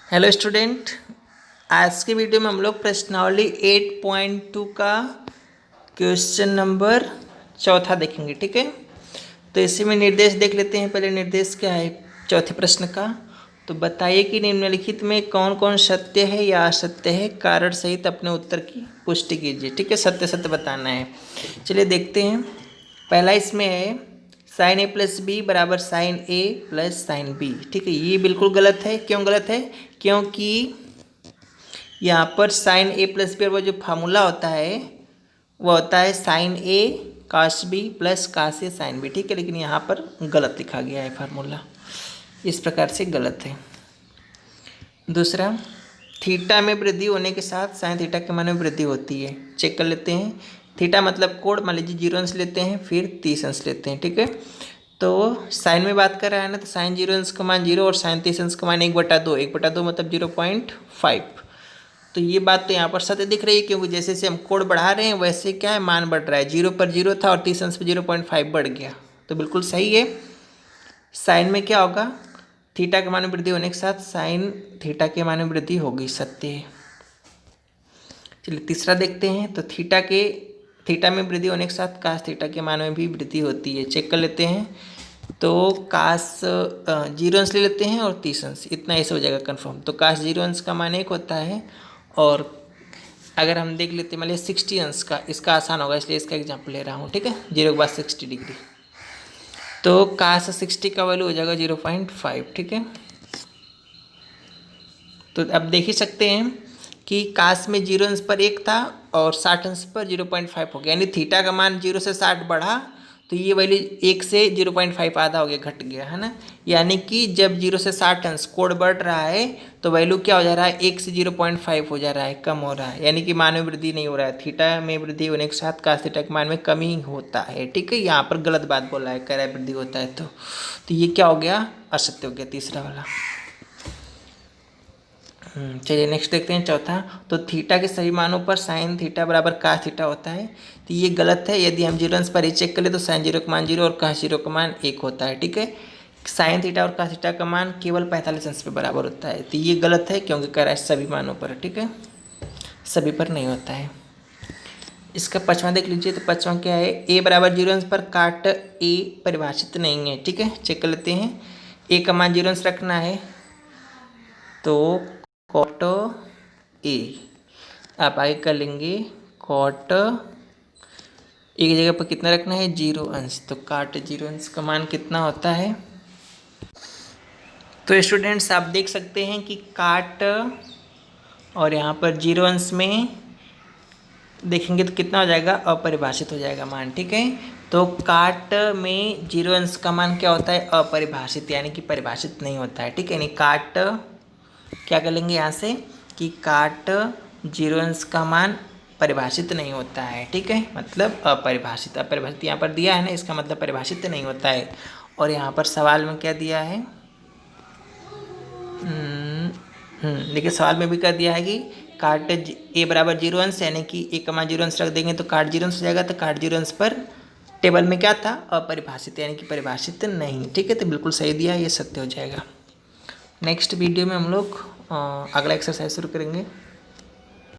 Hello student, आज की video में हम लोग प्रश्नावली 8.2 का क्वेश्चन नंबर चौथा देखेंगे। ठीक है, तो इसी में निर्देश देख लेते हैं। पहले निर्देश क्या है चौथे प्रश्न का, तो बताइए कि निम्नलिखित में कौन कौन सत्य है या असत्य है, कारण सहित अपने उत्तर की पुष्टि कीजिए। ठीक है, सत्य सत्य बताना है। चलिए देखते हैं। पहला इसमें है साइन ए प्लस बी बराबर साइन ए प्लस साइन बी। ठीक है, ये बिल्कुल गलत है। क्यों गलत है? क्योंकि यहाँ पर साइन ए प्लस बी और जो फार्मूला होता है वो होता है साइन ए काश बी प्लस काश ए साइन बी। ठीक है, लेकिन यहाँ पर गलत लिखा गया है फार्मूला, इस प्रकार से गलत है। दूसरा, थीटा में वृद्धि होने के साथ साइन थीटा के मान में वृद्धि होती है। चेक कर लेते हैं। थीटा मतलब कोण, मान लीजिए 0 अंश लेते हैं, फिर 30 अंश लेते हैं। ठीक है, तो साइन में बात कर रहा है ना, तो साइन 0 अंश का मान 0 और साइन 30 अंश का मान 1/2। 1/2 मतलब 0.5। तो ये बात तो यहाँ पर सत्य दिख रही है, क्योंकि जैसे जैसे हम कोण बढ़ा रहे हैं वैसे क्या है, मान बढ़ रहा है। 0 पर 0 था और 30 अंश पर 0.5 बढ़ गया, तो बिल्कुल सही है। साइन में क्या होगा, थीटा के मान में वृद्धि होने के साथ साइन थीटा के मान में वृद्धि होगी, सत्य है। चलिए तीसरा देखते हैं। तो थीटा में वृद्धि होने के साथ काश थीटा के मान में भी वृद्धि होती है। चेक कर लेते हैं। तो काश 0 अंश ले लेते हैं और 30 अंश, इतना ऐसे हो जाएगा कन्फर्म। तो काश 0 अंश का मान 1 होता है, और अगर हम देख लेते हैं मान लीजिए 60 अंश का, इसका आसान होगा इसलिए इसका एग्जाम्पल ले रहा हूँ। ठीक है, 0 के बाद 60 डिग्री, तो काश 60 का वैल्यू हो जाएगा 0.5। ठीक है, तो अब देख ही सकते हैं कि काश में 0 अंश पर 1 था और 60 अंश पर 0.5 हो गया, यानी थीटा का मान 0 से 60 बढ़ा तो ये वैल्यू 1 से 0.5 आधा हो गया, घट गया, है ना। यानी कि जब 0 से 60 अंश कोण बढ़ रहा है तो वैल्यू क्या हो जा रहा है, 1 से 0.5 हो जा रहा है, कम हो रहा है, यानी कि मान में वृद्धि नहीं हो रहा है। थीटा में वृद्धि होने के साथ काश थीटा के मान में कमी होता है। ठीक है, यहाँ पर गलत बात बोला है, कह रहा है वृद्धि होता है, तो ये क्या हो गया, असत्य हो गया, तीसरा वाला। चलिए नेक्स्ट देखते हैं चौथा। तो थीटा के सभी मानों पर साइन थीटा बराबर काश थीटा होता है, तो ये गलत है। यदि हम 0 अंश पर ही चेक करें तो साइन 0 का मान 0 और काश 0 का मान 1 होता है। ठीक है, साइन थीटा और काश थीटा का मान केवल 45 अंश पे बराबर होता है, तो ये गलत है क्योंकि कह रहा है सभी मानों पर। ठीक है, सभी पर नहीं होता है। इसका पाँचवां देख लीजिए। तो पाँचवां क्या है, ए बराबर 0 अंश पर काट ए परिभाषित नहीं है। ठीक है, चेक कर लेते हैं। ए का मान 0 अंश रखना है, तो कॉट ए आप आगे कर लेंगे। कॉट ए की जगह पर कितना रखना है, 0 अंश, तो काट 0 अंश का मान कितना होता है। तो स्टूडेंट्स आप देख सकते हैं कि काट और यहाँ पर 0 अंश में देखेंगे तो कितना हो जाएगा, अपरिभाषित हो जाएगा मान। ठीक है, तो काट में 0 अंश का मान क्या होता है, अपरिभाषित, यानी कि परिभाषित नहीं होता है। ठीक है, यानी काट क्या कर लेंगे यहाँ से कि काट 0 अंश का मान परिभाषित नहीं होता है। ठीक है, मतलब अपरिभाषित। अपरिभाषित यहाँ पर दिया है ना, इसका मतलब परिभाषित नहीं होता है। और यहाँ पर सवाल में क्या दिया है, देखिए सवाल में भी कर दिया है कि काट ए बराबर 0 अंश, यानी कि ए का मान 0 अंश रख देंगे तो काट 0 अंश हो जाएगा। तो काट 0 अंश पर टेबल में क्या था, अपरिभाषित, यानी कि परिभाषित नहीं। ठीक है, तो बिल्कुल सही दिया, ये सत्य हो जाएगा। नेक्स्ट वीडियो में हम लोग अगला एक्सरसाइज शुरू करेंगे।